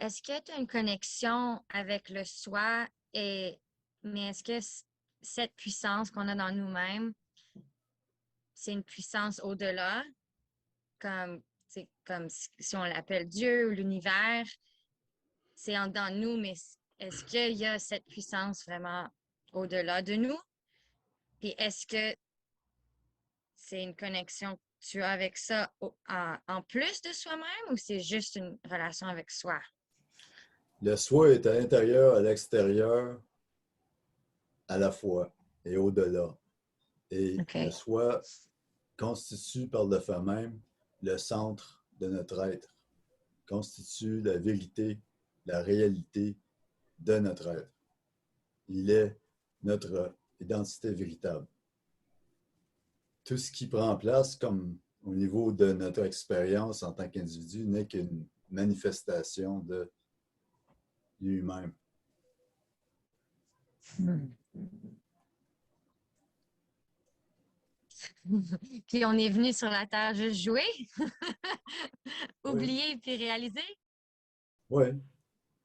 Est-ce que tu as une connexion avec le soi mais est-ce que cette puissance qu'on a dans nous-mêmes, c'est une puissance au-delà, comme, c'est comme si on l'appelle Dieu ou l'univers, c'est en dans nous, mais est-ce qu'il y a cette puissance vraiment au-delà de nous? Puis est-ce que c'est une connexion que tu as avec ça en plus de soi-même ou c'est juste une relation avec soi? Le soi est à l'intérieur, à l'extérieur, à la fois et au-delà. Et le OK. soi constitue par le fait même le centre de notre être, constitue la vérité, la réalité de notre être. Il est notre identité véritable. Tout ce qui prend place, comme au niveau de notre expérience en tant qu'individu, n'est qu'une manifestation de lui-même. Hmm. Puis on est venu sur la Terre juste jouer, Oui, oublier puis réaliser. oui,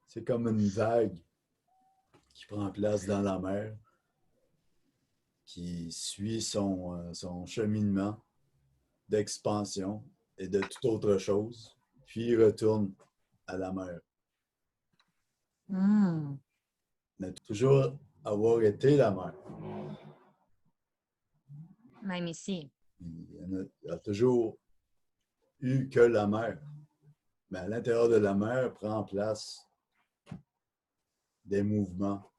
c'est comme une vague qui prend place dans la mer, qui suit son cheminement d'expansion et de toute autre chose, puis retourne à la mer. Hmm. Mais toujours avoir été la mer. Même ici. Il y a toujours eu que la mer. Mais à l'intérieur de la mer prend place des mouvements,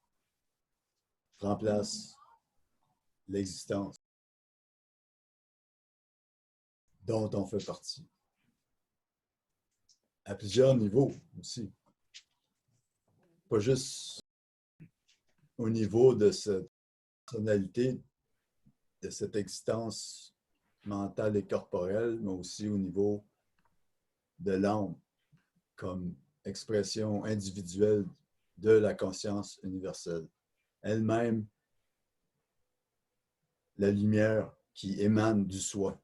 prend place l'existence dont on fait partie. À plusieurs niveaux aussi. Pas juste au niveau de cette personnalité, de cette existence mentale et corporelle, mais aussi au niveau de l'âme comme expression individuelle de la conscience universelle. Elle-même, la lumière qui émane du soi.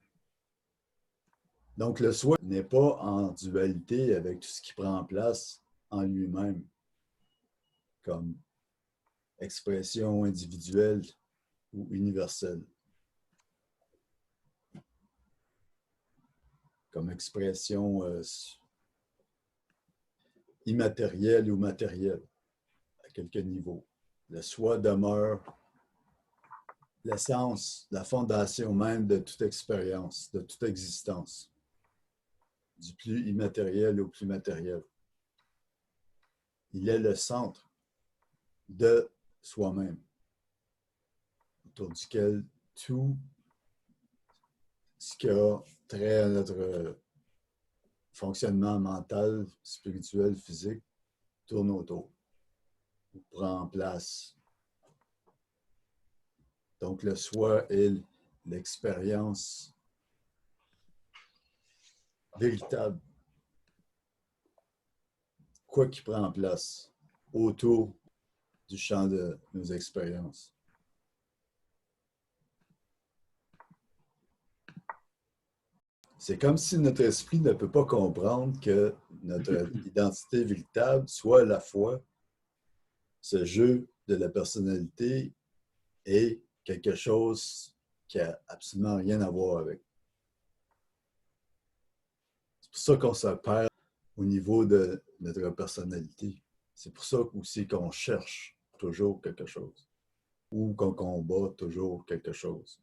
Donc le soi n'est pas en dualité avec tout ce qui prend place en lui-même comme expression individuelle ou universelle, comme expression immatérielle ou matérielle à quelques niveaux. Le soi demeure l'essence, la fondation même de toute expérience, de toute existence, du plus immatériel au plus matériel. Il est le centre de soi-même, autour duquel tout ce qui a trait à notre fonctionnement mental, spirituel, physique, tourne autour, prend place. Donc le soi est l'expérience véritable, quoi qui prend place autour du champ de nos expériences. C'est comme si notre esprit ne peut pas comprendre que notre identité véritable soit la foi, ce jeu de la personnalité est quelque chose qui n'a absolument rien à voir avec. C'est pour ça qu'on se perd au niveau de notre personnalité. C'est pour ça aussi qu'on cherche toujours quelque chose ou qu'on combat toujours quelque chose.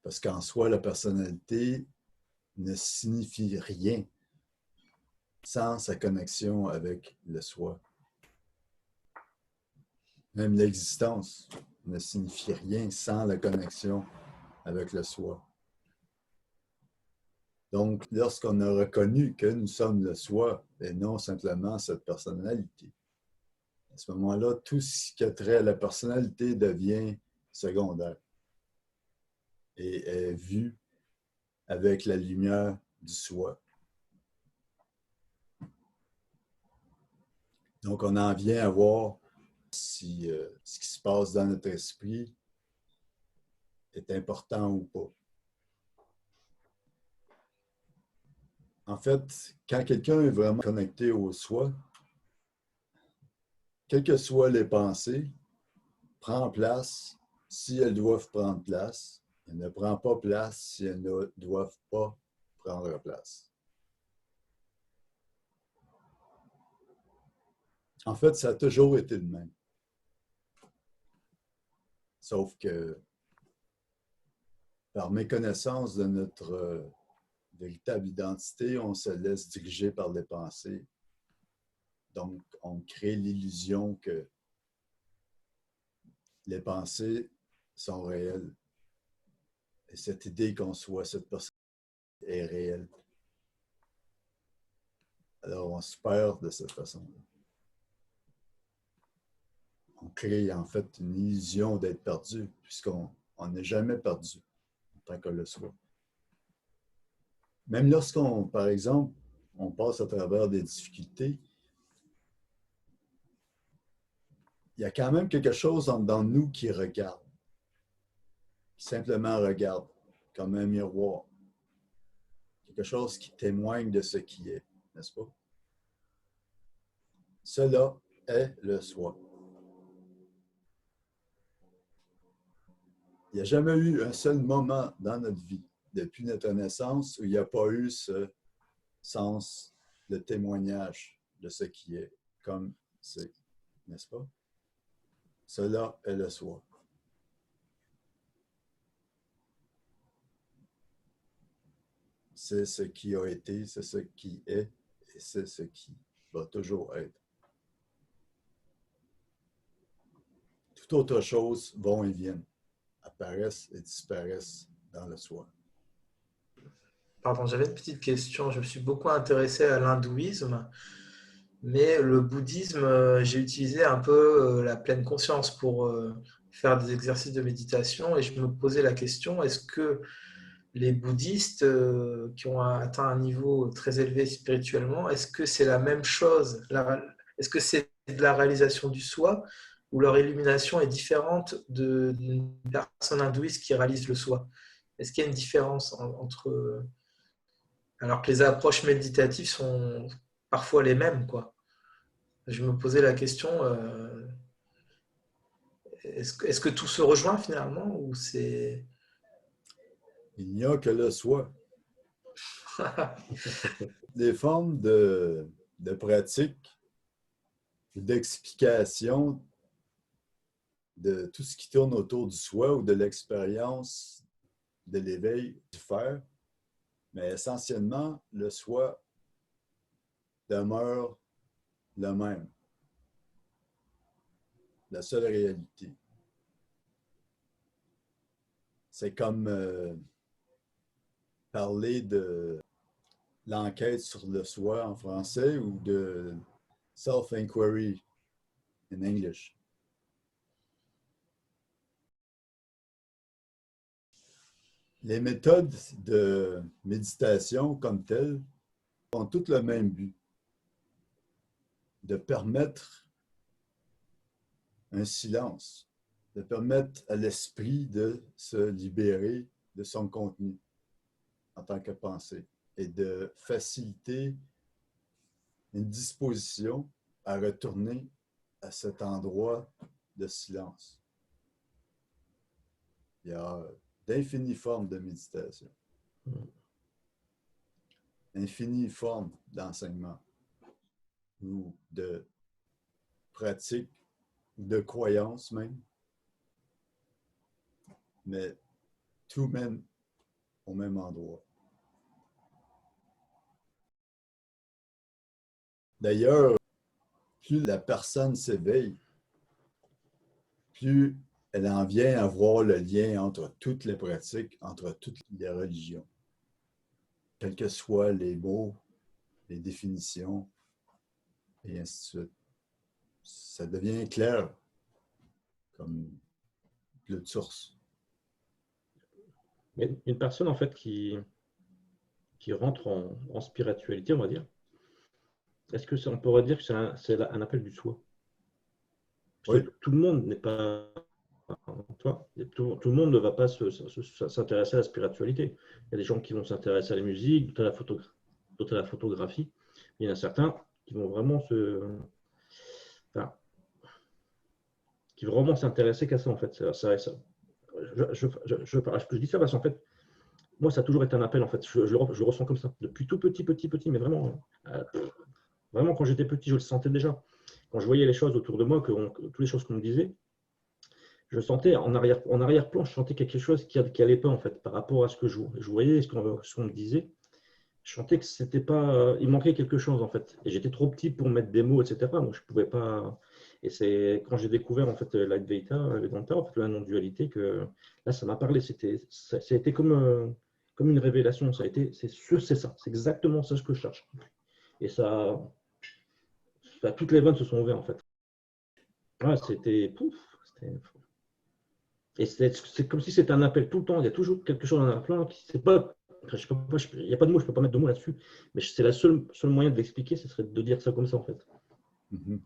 Parce qu'en soi, la personnalité ne signifie rien sans sa connexion avec le soi. Même l'existence ne signifie rien sans la connexion avec le soi. Donc, lorsqu'on a reconnu que nous sommes le soi et non simplement cette personnalité, à ce moment-là, tout ce qui a trait à la personnalité devient secondaire et est vu avec la lumière du soi. Donc, on en vient à voir si ce qui se passe dans notre esprit est important ou pas. En fait, quand quelqu'un est vraiment connecté au soi, quelles que soient les pensées, prend place si elles doivent prendre place. Elle ne prend pas place si elles ne doivent pas prendre place. En fait, ça a toujours été le même. Sauf que, par méconnaissance de notre véritable identité, on se laisse diriger par les pensées. Donc, on crée l'illusion que les pensées sont réelles. Et cette idée qu'on soit cette personne est réelle. Alors, on se perd de cette façon-là. On crée en fait une illusion d'être perdu, puisqu'on n'est jamais perdu tant qu'on le soit. Même lorsqu'on, par exemple, on passe à travers des difficultés, il y a quand même quelque chose en dedans de nous qui regarde, qui simplement regarde, comme un miroir. Quelque chose qui témoigne de ce qui est, n'est-ce pas? Cela est le soi. Il n'y a jamais eu un seul moment dans notre vie, depuis notre naissance, où il n'y a pas eu ce sens de témoignage de ce qui est, comme c'est, n'est-ce pas? Cela est le soi. C'est ce qui a été, c'est ce qui est, et c'est ce qui va toujours être. Toute autre chose vont et viennent, apparaissent et disparaissent dans le soi. Pardon, j'avais une petite question. Je me suis beaucoup intéressé à l'hindouisme, mais le bouddhisme, j'ai utilisé un peu la pleine conscience pour faire des exercices de méditation et je me posais la question, est-ce que les bouddhistes qui ont atteint un niveau très élevé spirituellement, est-ce que c'est la même chose? Est-ce que c'est de la réalisation du soi ou leur illumination est différente d'une personne hindouiste qui réalise le soi? Est-ce qu'il y a une différence entre... Alors que les approches méditatives sont parfois les mêmes, quoi. Je me posais la question, est-ce que tout se rejoint finalement ou c'est... Il n'y a que le soi. Des formes de pratique, d'explication de tout ce qui tourne autour du soi ou de l'expérience de l'éveil du faire, mais essentiellement, le soi demeure le même, la seule réalité. C'est comme parler de l'enquête sur le soi en français ou de self-inquiry in English. Les méthodes de méditation comme telles ont toutes le même but, de permettre un silence, de permettre à l'esprit de se libérer de son contenu en tant que pensée et de faciliter une disposition à retourner à cet endroit de silence. Il y a d'infinies formes de méditation, infinies formes d'enseignement ou de pratique, de croyance même, mais tout mène au même endroit. D'ailleurs, plus la personne s'éveille, plus elle en vient à voir le lien entre toutes les pratiques, entre toutes les religions, quels que soient les mots, les définitions, et ainsi de suite. Ça devient clair, comme de source. Mais une personne, en fait, qui rentre en spiritualité, on va dire, est-ce que on pourrait dire que c'est un appel du soi? Parce Oui. que tout le monde n'est pas... Toi, tout le monde ne va pas s'intéresser à la spiritualité. Il y a des gens qui vont s'intéresser à la musique, à la photographie, d'autres à la photographie. Il y en a certains qui vont vraiment qui vont vraiment s'intéresser qu'à ça, en fait. Je dis ça parce qu'en fait, moi, ça a toujours été un appel, en fait. Je le ressens comme ça. Depuis tout petit, mais vraiment, vraiment, quand j'étais petit, je le sentais déjà. Quand je voyais les choses autour de moi, toutes les choses qu'on me disait, je sentais en arrière-plan, je sentais quelque chose qui n'allait pas, en fait, par rapport à ce que je voyais, ce qu'on me disait. Je sentais que c'était pas, il manquait quelque chose, en fait. Et j'étais trop petit pour mettre des mots, etc. Moi, je pouvais pas. Et c'est quand j'ai découvert, en fait, l'Advaita, Vedanta, en fait, la non-dualité, que là, ça m'a parlé. Ça a été comme une révélation. C'est ça. C'est exactement ça ce que je cherche. Et toutes les vannes se sont ouvertes, en fait. Ouais, c'était pouf. Et c'est comme si c'était un appel tout le temps. Il y a toujours quelque chose en arrière-plan qui c'est pas. Il n'y a pas de mots, je ne peux pas mettre de mots là-dessus. Mais c'est le seul moyen de l'expliquer, ce serait de dire ça comme ça, en fait. Mhm.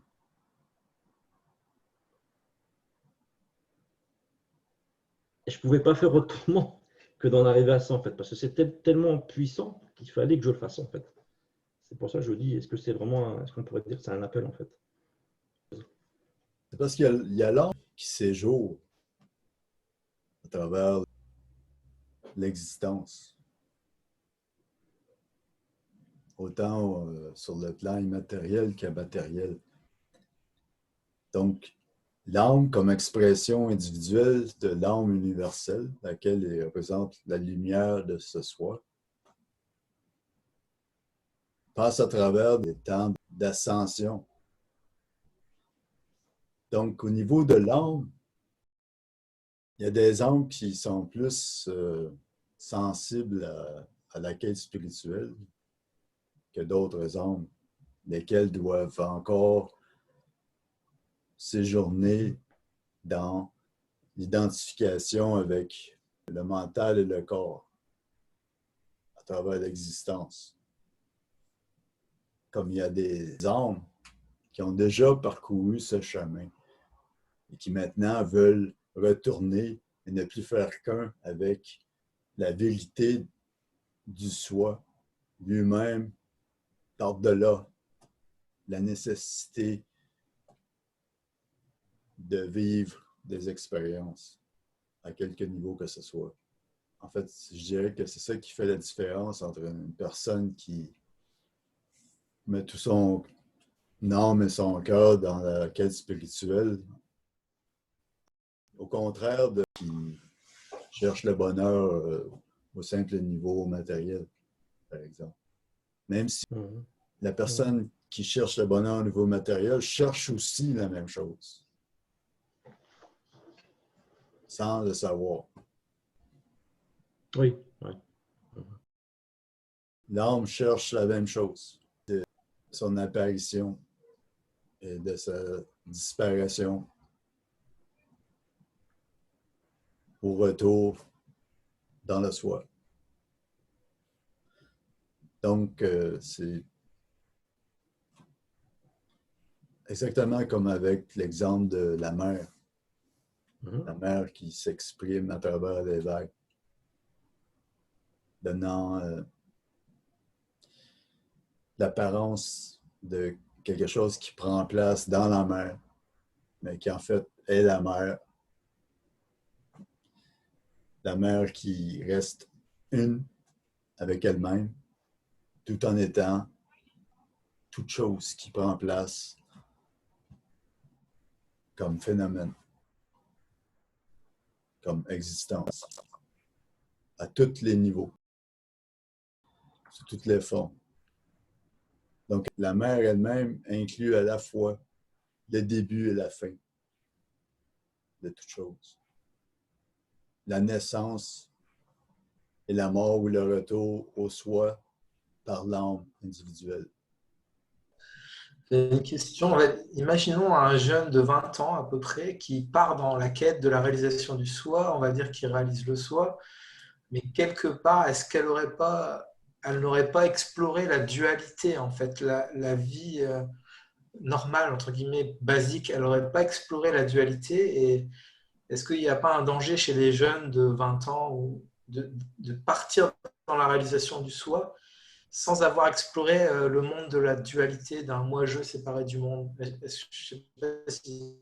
Et je ne pouvais pas faire autrement que d'en arriver à ça, en fait. Parce que c'était tellement puissant qu'il fallait que je le fasse, en fait. C'est pour ça que je dis, est-ce qu'on pourrait dire que c'est un appel, en fait? C'est parce qu'il y a l'âme qui séjourne à travers l'existence. Autant sur le plan immatériel qu'immatériel. Donc, l'âme comme expression individuelle de l'âme universelle, laquelle représente la lumière de ce soi, passe à travers des temps d'ascension. Donc, au niveau de l'âme, il y a des âmes qui sont plus sensibles à la quête spirituelle que d'autres âmes, lesquelles doivent encore séjourner dans l'identification avec le mental et le corps à travers l'existence. Comme il y a des âmes qui ont déjà parcouru ce chemin et qui maintenant veulent retourner et ne plus faire qu'un avec la vérité du soi lui-même par-delà la nécessité de vivre des expériences à quelque niveau que ce soit. En fait, je dirais que c'est ça qui fait la différence entre une personne qui met tout son âme et son cœur dans la quête spirituelle, au contraire de qui cherche le bonheur au simple niveau matériel, par exemple. Même si la personne qui cherche le bonheur au niveau matériel cherche aussi la même chose, sans le savoir. Oui, oui. L'âme cherche la même chose, de son apparition et de sa disparition au retour dans le soi. Donc, c'est exactement comme avec l'exemple de la mer. La mer qui s'exprime à travers les vagues, donnant l'apparence de quelque chose qui prend place dans la mer, mais qui en fait est la mer. La mer qui reste une avec elle-même, tout en étant toute chose qui prend place comme phénomène, comme existence, à tous les niveaux, sous toutes les formes. Donc, la mer elle-même inclut à la fois le début et la fin de toute chose. La naissance et la mort ou le retour au soi par l'âme individuelle. Une question. Imaginons un jeune de 20 ans à peu près qui part dans la quête de la réalisation du soi, on va dire qu'il réalise le soi, mais quelque part, est-ce qu'elle n'aurait pas exploré la dualité, en fait, la vie normale, entre guillemets, basique, elle n'aurait pas exploré la dualité et est-ce qu'il n'y a pas un danger chez les jeunes de 20 ans de partir dans la réalisation du soi sans avoir exploré le monde de la dualité d'un moi-je séparé du monde. Je ne sais pas si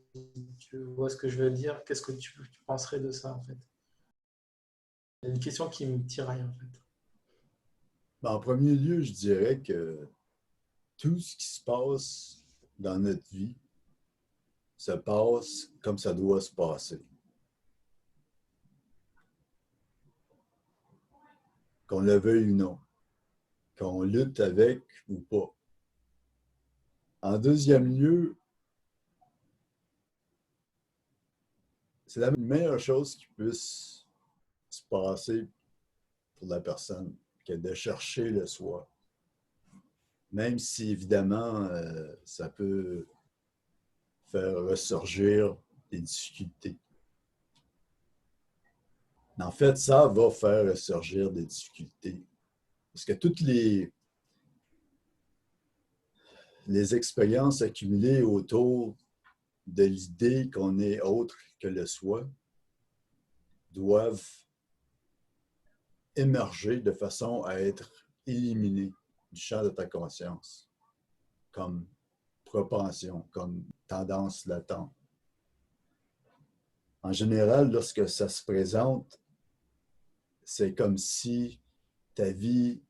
tu vois ce que je veux dire. Qu'est-ce que tu penserais de ça, en fait? C'est une question qui me tiraille, en fait. En premier lieu, je dirais que tout ce qui se passe dans notre vie se passe comme ça doit se passer. Qu'on le veuille ou non, qu'on lutte avec ou pas. En deuxième lieu, c'est la meilleure chose qui puisse se passer pour la personne que de chercher le soi. Même si, évidemment, ça peut faire ressurgir des difficultés. En fait, ça va faire ressurgir des difficultés. Parce que toutes les expériences accumulées autour de l'idée qu'on est autre que le soi doivent émerger de façon à être éliminées du champ de ta conscience, comme propension, comme tendance latente. En général, lorsque ça se présente, c'est comme si ta vie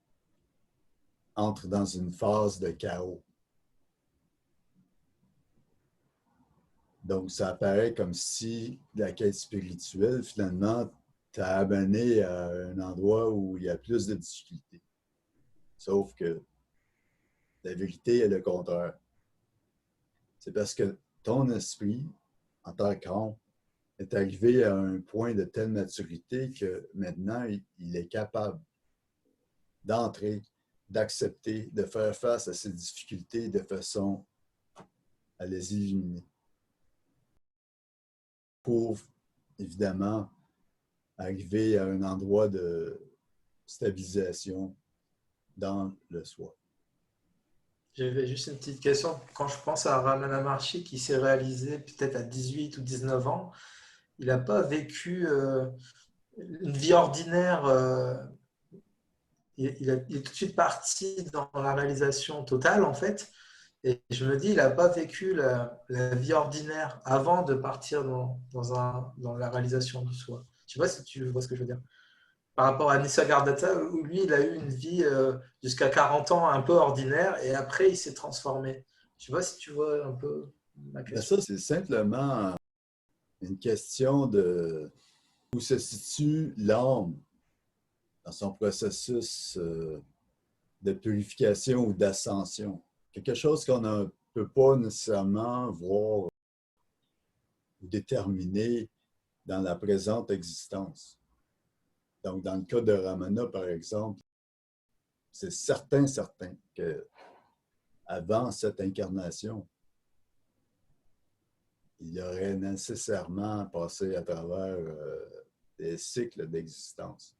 entre dans une phase de chaos. Donc, ça apparaît comme si la quête spirituelle, finalement, t'a amené à un endroit où il y a plus de difficultés. Sauf que la vérité est le contraire. C'est parce que ton esprit, en tant qu'homme, est arrivé à un point de telle maturité que maintenant, il est capable d'entrer, d'accepter, de faire face à ces difficultés de façon à les éliminer. Pour, évidemment, arriver à un endroit de stabilisation dans le soi. J'avais juste une petite question. Quand je pense à Ramana Maharshi qui s'est réalisé peut-être à 18 ou 19 ans, il n'a pas vécu une vie ordinaire. Il est tout de suite parti dans la réalisation totale, en fait. Et je me dis, il n'a pas vécu la vie ordinaire avant de partir dans la réalisation de soi. Je ne sais pas si tu vois ce que je veux dire. Par rapport à Nisargadatta, où lui, il a eu une vie jusqu'à 40 ans un peu ordinaire et après, il s'est transformé. Je ne sais pas si tu vois un peu ma question. Ça, c'est simplement une question de où se situe l'âme dans son processus de purification ou d'ascension. Quelque chose qu'on ne peut pas nécessairement voir ou déterminer dans la présente existence. Donc, dans le cas de Ramana, par exemple, c'est certain que avant cette incarnation, il aurait nécessairement passé à travers des cycles d'existence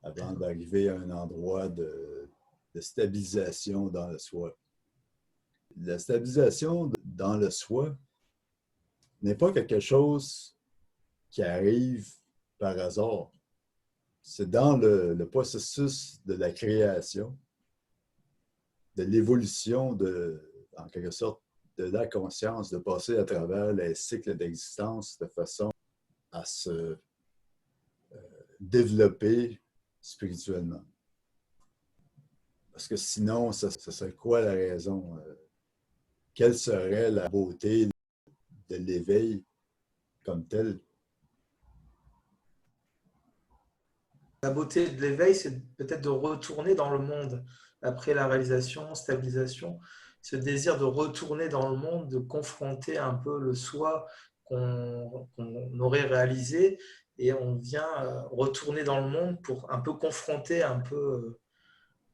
avant d'arriver à un endroit de stabilisation dans le soi. La stabilisation dans le soi n'est pas quelque chose qui arrive par hasard. C'est dans le processus de la création, de l'évolution, en quelque sorte, de la conscience, de passer à travers les cycles d'existence de façon à se développer spirituellement. Parce que sinon, ce serait quoi la raison? Quelle serait la beauté de l'éveil comme tel? La beauté de l'éveil, c'est peut-être de retourner dans le monde après la réalisation, stabilisation, ce désir de retourner dans le monde, de confronter un peu le soi qu'on aurait réalisé et on vient retourner dans le monde pour un peu confronter un peu,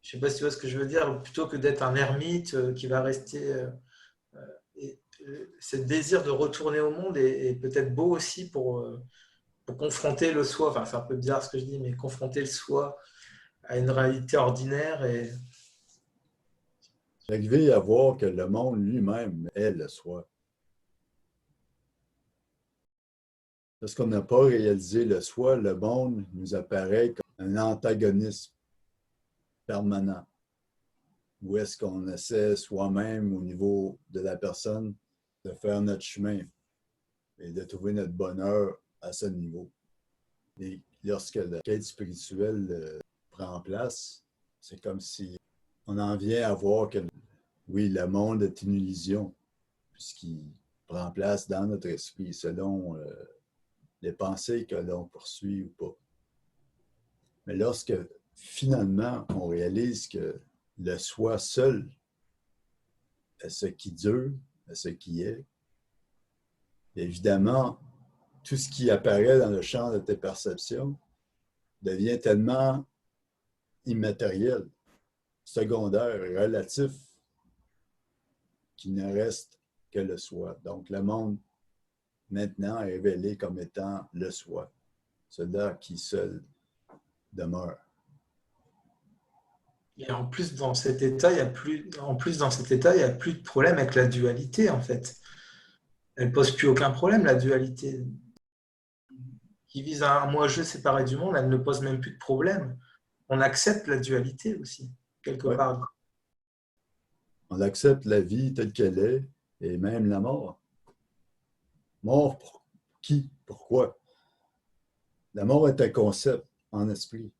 je ne sais pas si tu vois ce que je veux dire, plutôt que d'être un ermite qui va rester. Ce désir de retourner au monde est peut-être beau aussi pour confronter le soi. Enfin, c'est un peu bizarre ce que je dis, mais confronter le soi à une réalité ordinaire. Et Arriver à voir que le monde lui-même est le soi. Parce qu'on n'a pas réalisé le soi, le monde nous apparaît comme un antagonisme permanent, où est-ce qu'on essaie soi-même, au niveau de la personne, de faire notre chemin et de trouver notre bonheur à ce niveau. Et lorsque la quête spirituelle prend place, c'est comme si on en vient à voir que, oui, le monde est une illusion, puisqu'il prend place dans notre esprit selon les pensées que l'on poursuit ou pas. Mais lorsque finalement on réalise que le soi seul est ce qui dure, est ce qui est, évidemment, tout ce qui apparaît dans le champ de tes perceptions devient tellement immatériel, secondaire, relatif, qu'il ne reste que le soi. Donc, le monde, maintenant, est révélé comme étant le soi, celui qui seul demeure. Et en plus, dans cet état, il y a plus, en plus, dans cet état, il n'y a plus de problème avec la dualité, en fait. Elle ne pose plus aucun problème, la dualité. Qui vise à un moi-je séparé du monde, elle ne pose même plus de problème. On accepte la dualité aussi, quelque Ouais. part. On accepte la vie telle qu'elle est et même la mort. Mort pour qui? Pourquoi? La mort est un concept en esprit,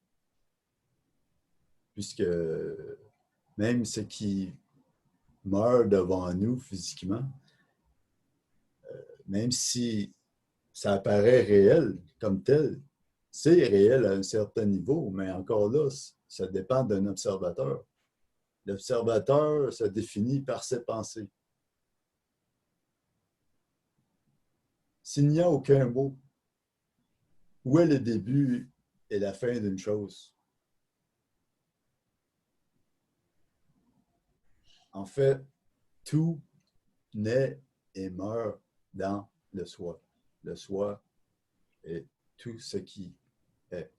puisque même ce qui meurt devant nous physiquement, même si ça apparaît réel comme tel, c'est réel à un certain niveau, mais encore là, ça dépend d'un observateur. L'observateur se définit par ses pensées. S'il n'y a aucun mot, où est le début et la fin d'une chose? En fait, tout naît et meurt dans le soi. Le soi est tout ce qui est.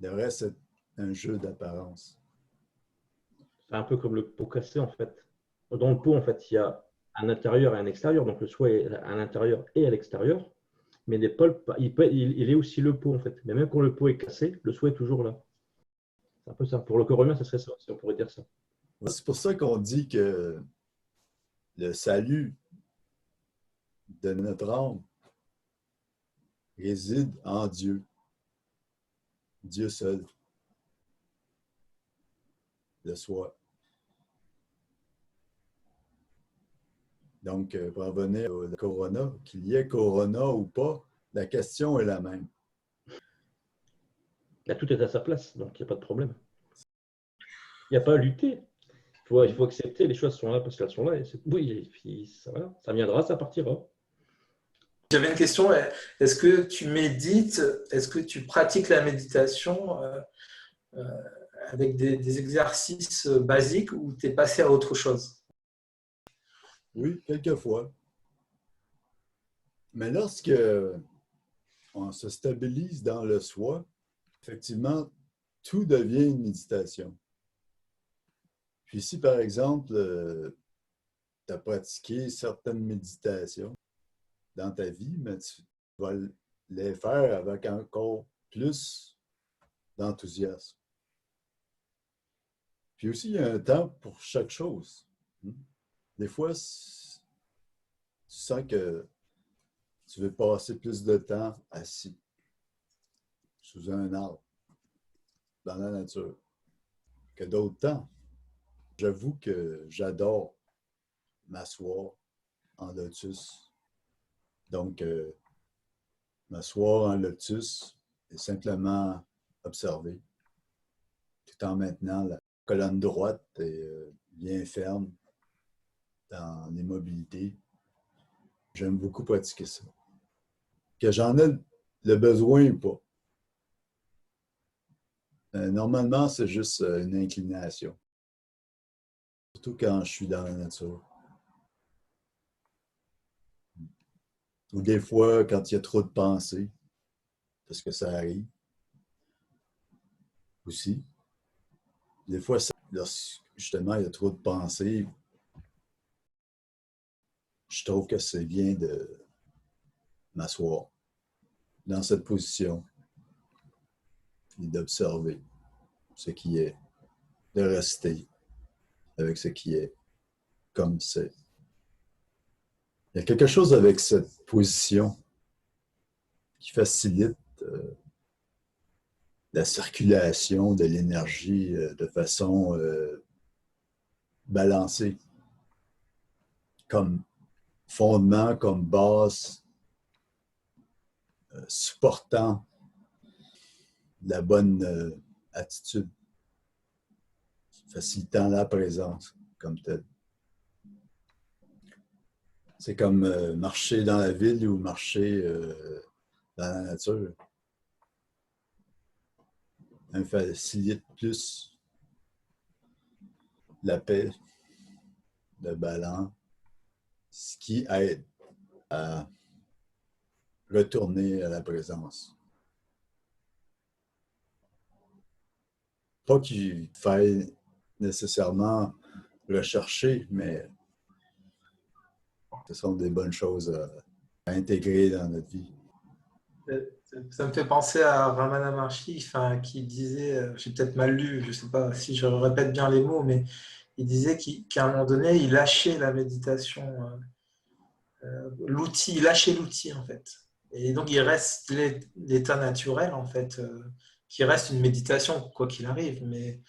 Le reste est un jeu d'apparence. C'est un peu comme le pot cassé, en fait. Dans le pot, en fait, il y a un intérieur et un extérieur. Donc, le soi est à l'intérieur et à l'extérieur. Mais il est aussi le pot, en fait. Mais même quand le pot est cassé, le soi est toujours là. C'est un peu ça. Pour le corps humain, ça serait ça, si on pourrait dire ça. C'est pour ça qu'on dit que le salut de notre âme réside en Dieu. Dieu seul. Le soi. Donc, pour revenir au corona, qu'il y ait corona ou pas, la question est la même. Là, tout est à sa place, donc il n'y a pas de problème. Il n'y a pas à lutter. Il faut accepter, les choses sont là parce qu'elles sont là. Oui, et puis ça viendra, ça partira. J'avais une question. Est-ce que tu médites? Est-ce que tu pratiques la méditation avec des exercices basiques ou tu es passé à autre chose? Oui, quelquefois. Mais lorsque on se stabilise dans le soi, effectivement, tout devient une méditation. Puis si, par exemple, tu as pratiqué certaines méditations dans ta vie, mais tu vas les faire avec encore plus d'enthousiasme. Puis aussi, il y a un temps pour chaque chose. Des fois, tu sens que tu veux passer plus de temps assis, sous un arbre, dans la nature, que d'autres temps. J'avoue que j'adore m'asseoir en lotus. Donc, m'asseoir en lotus et simplement observer, tout en maintenant la colonne droite et bien ferme dans l'immobilité. J'aime beaucoup pratiquer ça. Que j'en ai le besoin ou pas. Normalement, c'est juste une inclination. Surtout quand je suis dans la nature. Ou des fois, quand il y a trop de pensées, parce que ça arrive aussi. Des fois, lorsque justement il y a trop de pensées, je trouve que c'est bien de m'asseoir dans cette position. puis d'observer ce qui est, de rester avec ce qui est, comme c'est. Il y a quelque chose avec cette position qui facilite la circulation de l'énergie de façon balancée, comme fondement, comme base, supportant la bonne attitude, facilitant la présence comme telle. C'est comme marcher dans la ville ou marcher dans la nature. Ça facilite plus la paix, le balance, ce qui aide à retourner à la présence. Pas qu'il faille nécessairement rechercher, mais ce sont des bonnes choses à intégrer dans notre vie. Ça me fait penser à Ramana Maharshi, qui disait, j'ai peut-être mal lu, je ne sais pas si je répète bien les mots, mais il disait qu'à un moment donné, il lâchait la méditation, l'outil, il lâchait l'outil en fait. Et donc il reste l'état naturel en fait, qui reste une méditation quoi qu'il arrive, mais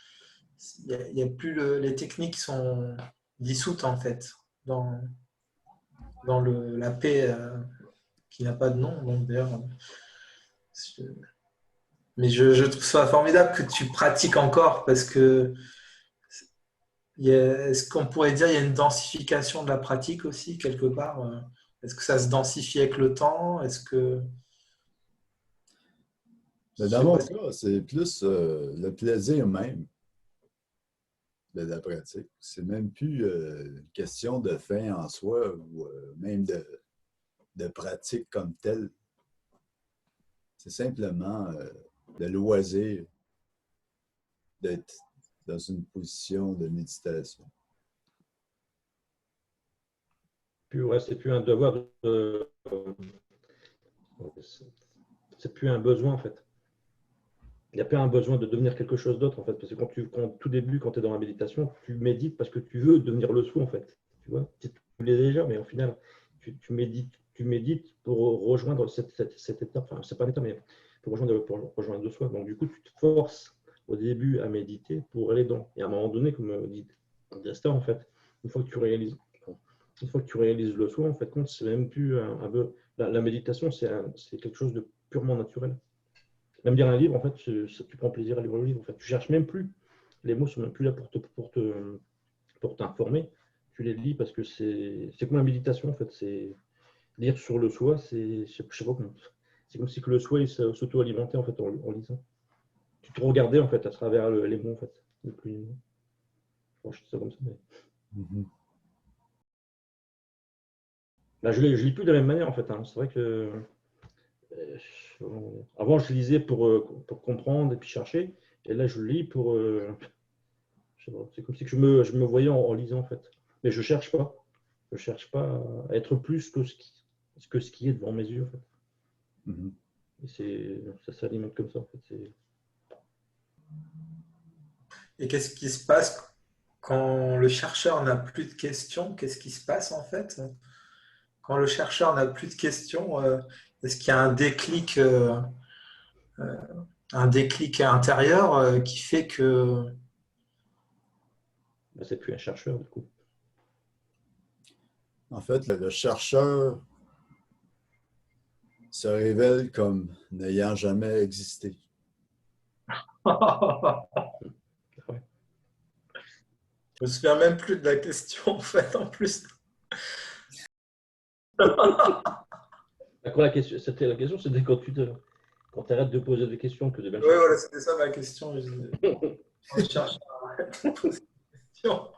il y a plus les techniques sont dissoutes en fait dans la paix qui n'a pas de nom. Donc d'ailleurs, mais je trouve ça formidable que tu pratiques encore parce que est-ce qu'on pourrait dire qu'il y a une densification de la pratique aussi quelque part? Est-ce que ça se densifie avec le temps? Est-ce que Dans mon cas, c'est plus le plaisir même de la pratique. C'est même plus une question de fin en soi ou même de pratique comme telle. C'est simplement le loisir d'être dans une position de méditation. Puis, ouais, c'est plus un devoir, c'est plus un besoin en fait. Il n'y a pas un besoin de devenir quelque chose d'autre en fait, parce que tout début, quand tu es dans la méditation, tu médites parce que tu veux devenir le soi en fait. Tu vois, tu l'es déjà, mais au final, tu médites pour rejoindre cette étape. Enfin, c'est pas l'étape, mais pour rejoindre le soi. Donc du coup, tu te forces au début à méditer pour aller dans. Et à un moment donné, comme dit Destin, en fait, une fois que tu réalises le soi, en fait, c'est même plus la méditation, c'est quelque chose de purement naturel. Même lire un livre, en fait, tu prends plaisir à lire le livre. En fait, tu cherches même plus. Les mots sont même plus là pour t'informer. Tu les lis parce que c'est comme la méditation, en fait. C'est lire sur le soi, je sais pas comment. C'est comme si que le soi s'auto-alimentait en fait en lisant. Tu te regardais en fait à travers les mots en fait. Le plus. Bon, je dis ça comme ça, mais. Là, je lis plus de la même manière en fait. Hein. C'est vrai que avant je lisais pour comprendre et puis chercher, et là je lis pour. Je sais pas, c'est comme si que je me voyais en lisant en fait. Mais je cherche pas. Je cherche pas à être plus que ce qui est devant mes yeux en fait. Et ça s'alimente comme ça en fait. Et qu'est-ce qui se passe quand le chercheur n'a plus de questions? Qu'est-ce qui se passe en fait? Quand le chercheur n'a plus de questions, est-ce qu'il y a un déclic intérieur qui fait que… C'est plus un chercheur du coup. En fait, le chercheur se révèle comme n'ayant jamais existé. Je me souviens même plus de la question en fait en plus. La question, c'était quand tu arrêtes de poser des questions que de bien Oui, voilà, c'était ça ma question. Je cherche à poser des questions.